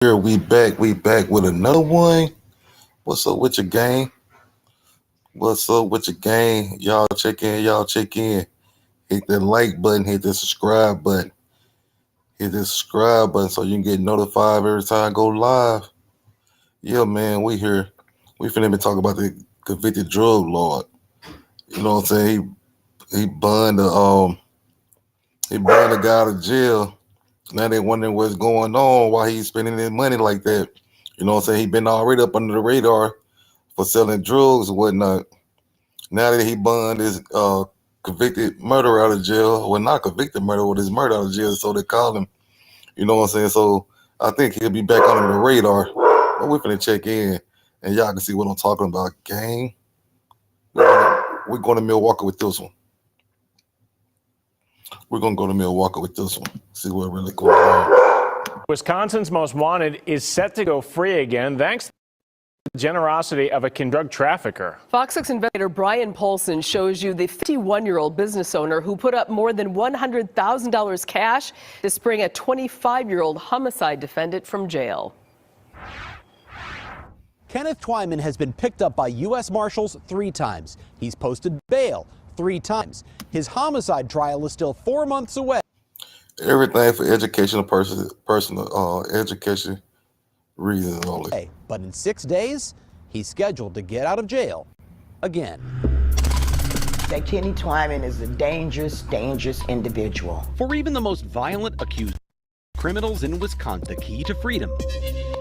Here we back with another one. What's up with your gang? What's up with your gang? Y'all check in. Hit that like button, hit the subscribe button. So you can get notified every time I go live. Yeah, man, we here. We finna be talking about the convicted drug lord. You know what I'm saying? He burned the guy out of jail. Now they wondering what's going on, why he's spending his money like that. You know what I'm saying? He been already up under the radar for selling drugs and whatnot. Now that he burned his convicted murderer out of jail, well, not convicted murder, with his murder out of jail, so they call him. You know what I'm saying? So I think he'll be back under the radar. But we're finna check in, and y'all can see what I'm talking about. Gang, we're going to Milwaukee with this one. We're going to go to Milwaukee with this one. See what really goes on. Wisconsin's most wanted is set to go free again thanks to the generosity of a drug trafficker. Fox 6 investigator Brian Polson shows you the 51-year-old business owner who put up more than $100,000 cash to spring a 25-year-old homicide defendant from jail. Kenneth Twyman has been picked up by U.S. Marshals 3 times. He's posted bail 3 times. His homicide trial is still 4 months away. Everything for educational personal education reasons only. But in 6 days, he's scheduled to get out of jail again. That Kenny Twyman is a dangerous individual. For even the most violent accused criminals in Wisconsin, the key to freedom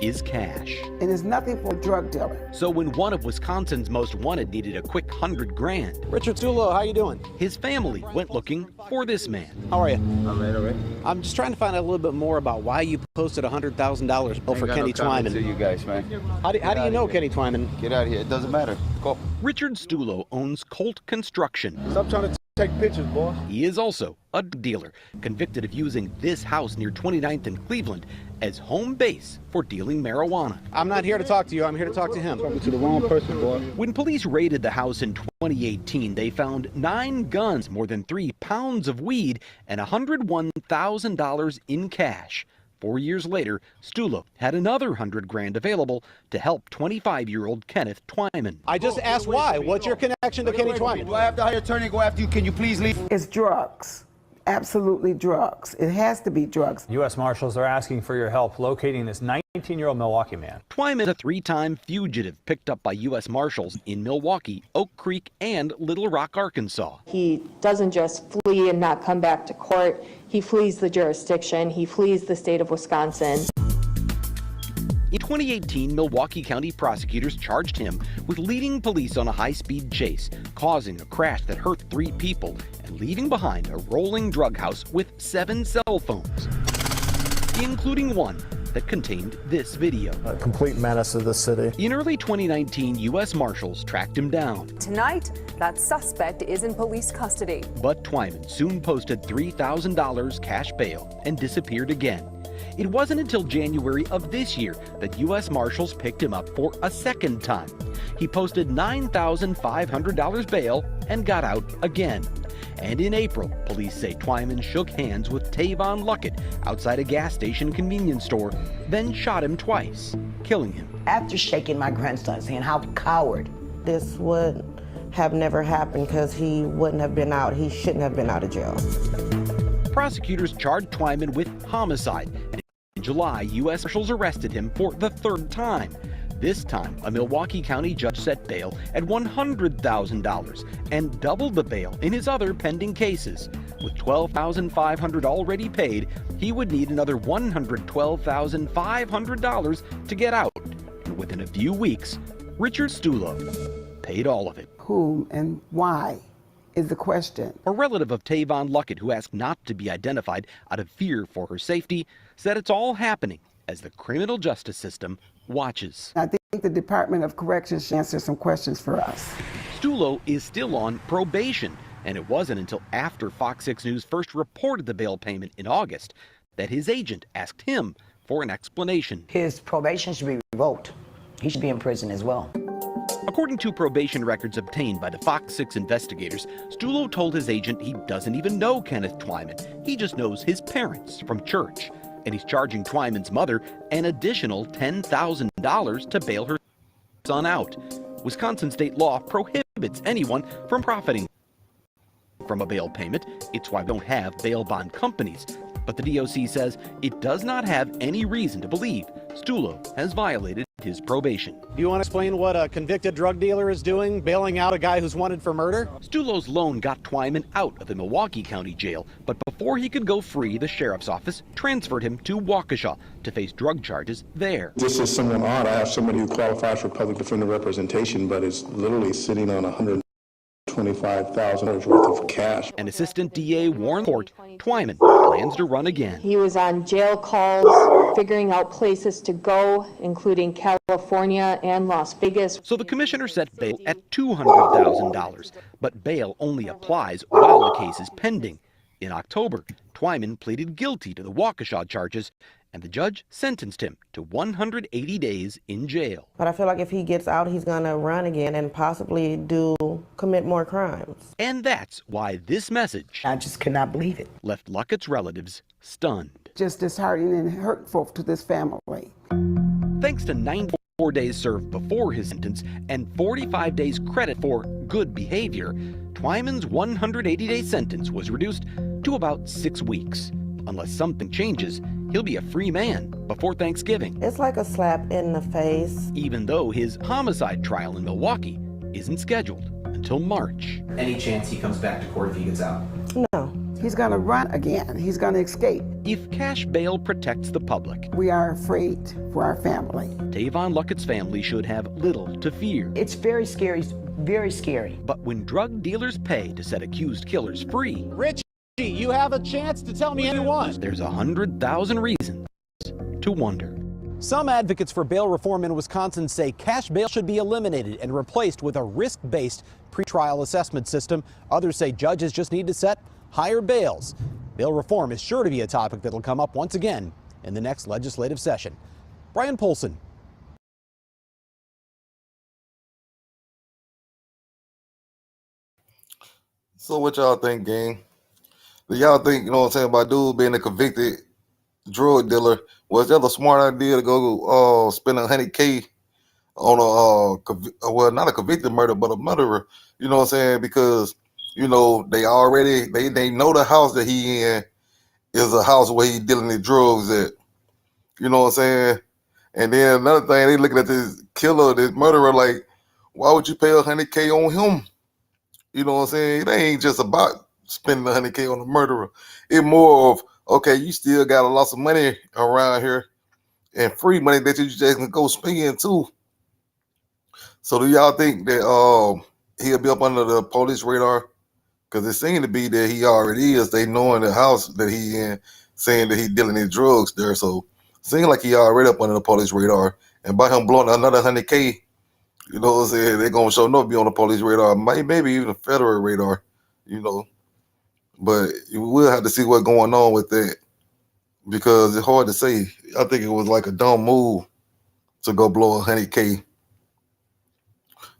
is cash. It is nothing for a drug dealer. So when one of Wisconsin's most wanted needed a quick $100 grand, Richard Stulo, how you doing? His family went looking for this man. How are you? All right. I'm just trying to find out a little bit more about why you posted $100,000 bill for Kenny Twyman. To you guys, man. How do you know Kenny Twyman? Get out of here. It doesn't matter. Go. Richard Stulo owns Colt Construction. Stop trying to take pictures, boy. He is also a dealer, convicted of using this house near 29th and Cleveland as home base for dealing marijuana. I'm not here to talk to you. I'm here to talk to him. Talking to the wrong person, boy. When police raided the house in 2018, they found 9 guns, more than 3 pounds of weed, and $101,000 in cash. 4 years later, Stulo had another $100 grand available to help 25-year-old Kenneth Twyman. I just asked why. What's your connection to Kenny Twyman? Do I have to hire an attorney to go after you? Can you please leave? It's drugs. Absolutely drugs. It has to be drugs. U.S. Marshals are asking for your help locating this 19-year-old Milwaukee man. Twyman, a 3-time fugitive picked up by U.S. Marshals in Milwaukee, Oak Creek, and Little Rock, Arkansas. He doesn't just flee and not come back to court. He flees the jurisdiction. He flees the state of Wisconsin. In 2018, Milwaukee County prosecutors charged him with leading police on a high-speed chase, causing a crash that hurt 3 people and leaving behind a rolling drug house with 7 cell phones, including one that contained this video. A complete menace to the city. In early 2019, U.S. Marshals tracked him down. Tonight, that suspect is in police custody. But Twyman soon posted $3,000 cash bail and disappeared again. It wasn't until January of this year that U.S. Marshals picked him up for a second time. He posted $9,500 bail and got out again. And in April, police say Twyman shook hands with Tavon Luckett outside a gas station convenience store, then shot him twice, killing him. After shaking my grandson's hand, how coward. This would have never happened because he wouldn't have been out. He shouldn't have been out of jail. Prosecutors charged Twyman with homicide. In July, U.S. Marshals arrested him for the 3rd time. This time, a Milwaukee County judge set bail at $100,000 and doubled the bail in his other pending cases. With $12,500 already paid, he would need another $112,500 to get out. And within a few weeks, Richard Stulo paid all of it. Whom and why is the question. A relative of Tavon Luckett, who asked not to be identified out of fear for her safety, said it's all happening as the criminal justice system watches. I think the Department of Corrections should answer some questions for us. Stulo is still on probation, and it wasn't until after Fox 6 News first reported the bail payment in August that his agent asked him for an explanation. His probation should be revoked. He should be in prison as well. According to probation records obtained by the Fox 6 investigators, Stulo told his agent he doesn't even know Kenneth Twyman. He just knows his parents from church. And he's charging Twyman's mother an additional $10,000 to bail her son out. Wisconsin state law prohibits anyone from profiting from a bail payment. It's why we don't have bail bond companies. But the DOC says it does not have any reason to believe Stulo has violated his probation. Do you want to explain what a convicted drug dealer is doing, bailing out a guy who's wanted for murder? Stulo's loan got Twyman out of the Milwaukee County Jail, but before he could go free, the sheriff's office transferred him to Waukesha to face drug charges there. This is somewhat odd. I have somebody who qualifies for public defender representation, but is literally sitting on $125,000 worth of cash. And Assistant DA warned court Twyman plans to run again. He was on jail calls, figuring out places to go, including California and Las Vegas. So the commissioner set bail at $200,000, but bail only applies while the case is pending. In October, Twyman pleaded guilty to the Waukesha charges, and the judge sentenced him to 180 days in jail. But I feel like if he gets out, he's gonna run again and possibly commit more crimes. And that's why this message, I just cannot believe it, left Luckett's relatives stunned. Just disheartening and hurtful to this family. Thanks to 94 days served before his sentence and 45 days credit for good behavior, Twyman's 180-day sentence was reduced to about 6 weeks. Unless something changes, he'll be a free man before Thanksgiving. It's like a slap in the face. Even though his homicide trial in Milwaukee isn't scheduled until March. Any chance he comes back to court if he gets out? No. He's gonna run again. He's gonna escape. If cash bail protects the public, we are afraid for our family. Tavon Luckett's family should have little to fear. It's very scary, very scary. But when drug dealers pay to set accused killers free, Richie, you have a chance to tell me anyone. There's 100,000 reasons to wonder. Some advocates for bail reform in Wisconsin say cash bail should be eliminated and replaced with a risk-based pretrial assessment system. Others say judges just need to set higher bails. Bail reform is sure to be a topic that'll come up once again in the next legislative session. Brian Polson. So what y'all think, gang? Do y'all think, you know what I'm saying, about dude being a convicted drug dealer, was that a smart idea to go spend $100K on well, not a convicted murder, but a murderer? You know what I'm saying? Because, you know, they know the house that he in is a house where he dealing the drugs at. You know what I'm saying? And then another thing, they looking at this killer, this murderer, like, why would you pay $100K on him? You know what I'm saying? It ain't just about spending $100K on the murderer. It's more of, okay, you still got a lot of money around here and free money that you just can go spend too. So do y'all think that he'll be up under the police radar? Because it seemed to be that he already is. They know in the house that he in, saying that he dealing in drugs there. So it seems like he already up under the police radar. And by him blowing another $100K, you know what I'm saying, they're going to show no be on the police radar, maybe even a federal radar, you know. But we will have to see what's going on with that, because it's hard to say. I think it was like a dumb move to go blow $100K,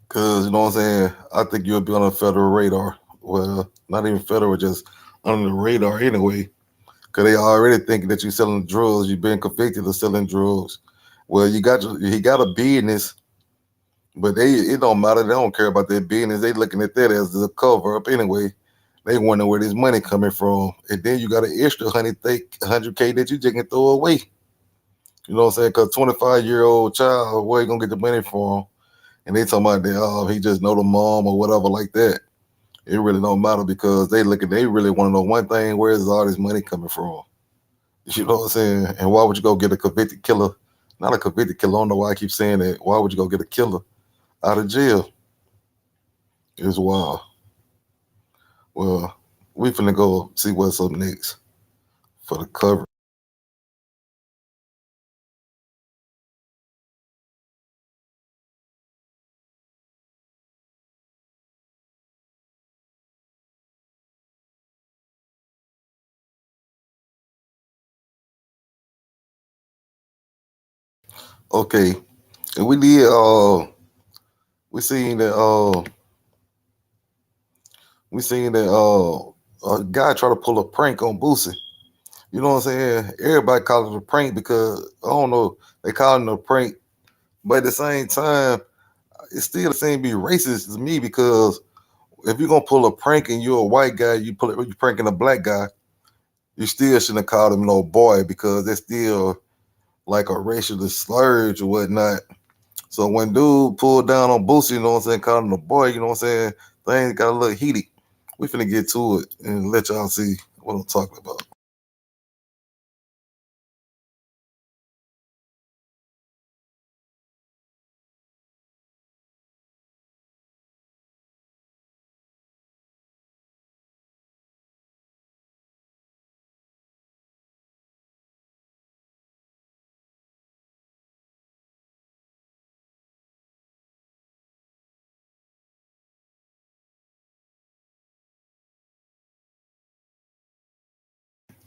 because, you know what I'm saying, I think you'll be on a federal radar. Well, not even federal, just under the radar anyway, because they already thinking that you're selling drugs. You've been convicted of selling drugs. Well, he got a business, but it don't matter. They don't care about their business. They looking at that as the cover up anyway. They wonder where this money coming from. And then you got an extra $100K that you just can throw away. You know what I'm saying? Because 25-year-old child, where you going to get the money from? And they talking about that, he just know the mom or whatever like that. It really don't matter, because they really want to know one thing: where is all this money coming from? You know what I'm saying? And why would you go get a convicted killer? Not a convicted killer. I don't know why I keep saying that. Why would you go get a killer out of jail? It's wild. Well, we finna go see what's up next for the cover. Okay, and we seen that a guy try to pull a prank on Boosie. You know what I'm saying? Everybody call it a prank because I don't know, they call it a prank, but at the same time, it still seems to be racist to me because if you're gonna pull a prank and you're a white guy, you pranking a black guy, you still shouldn't have called him no boy because that's still like a racial slur or whatnot. So when dude pulled down on Boosie, you know what I'm saying, calling him a boy, you know what I'm saying, things got a little heated. We finna get to it and let y'all see what I'm talking about.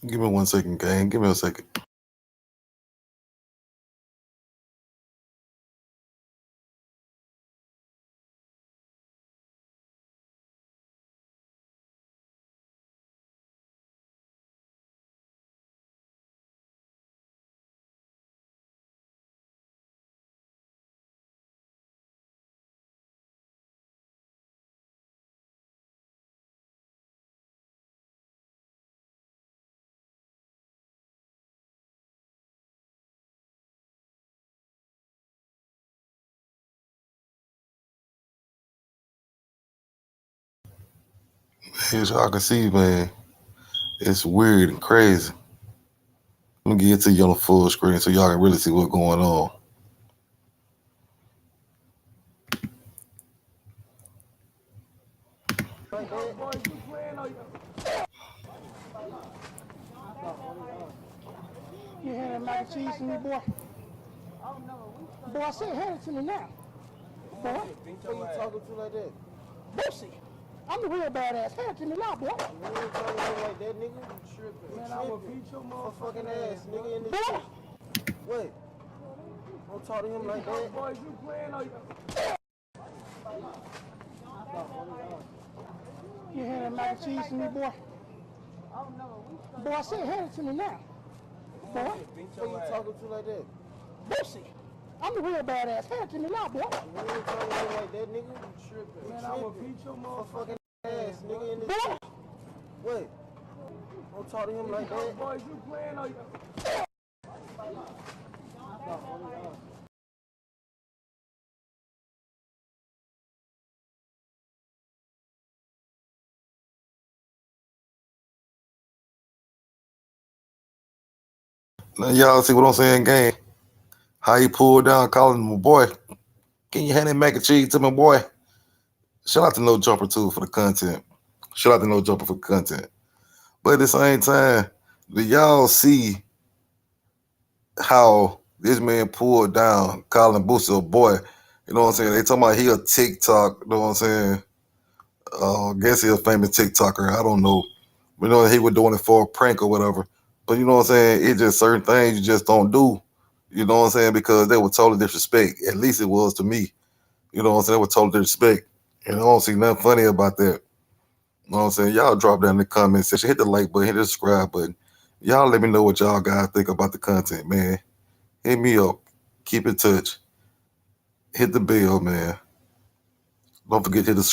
Give me 1 second, gang. Give me a second. As y'all can see, man, it's weird and crazy. Let me get it to you on the full screen so y'all can really see what's going on. You hand that mac and cheese to me, boy? Boy, I said hand it to me now. Boy. Who you talking to like that? Boosie. I'm the real badass. Hand it to me now, boy. You ain't talking to me like that, nigga. You tripping. Man, I will beat your motherfucking ass, nigga, in this shit. Wait. Don't talk to him like that. Boys, you playing or you hand that mac and cheese to me, boy? Boy, I said hand it to me now. Boy. Who you talking to like that? Boosie. I'm the real badass. Hand it to me now, boy. You ain't talking to me like that, nigga. You tripping. Man, I will beat your motherfucking ass, nigga, in this shit. Wait. Don't talk to him like that. Boys, you playing or Now y'all see what I'm saying, gang? How he pulled down calling him a boy. Can you hand that mac and cheese to my boy? Shout out to No Jumper too for the content. Shout out to No Jumper for the content. But at the same time, do y'all see how this man pulled down calling Boosie a boy? You know what I'm saying? They talking about he a TikTok, you know what I'm saying? I guess he a famous TikToker. I don't know. You know, he was doing it for a prank or whatever. But you know what I'm saying? It's just certain things you just don't do. You know what I'm saying? Because they were totally disrespect. At least it was to me. You know what I'm saying? They were totally disrespect. And I don't see nothing funny about that. You know what I'm saying? Y'all drop down in the comment section. Hit the like button, hit the subscribe button. Y'all let me know what y'all guys think about the content, man. Hit me up. Keep in touch. Hit the bell, man. Don't forget to hit the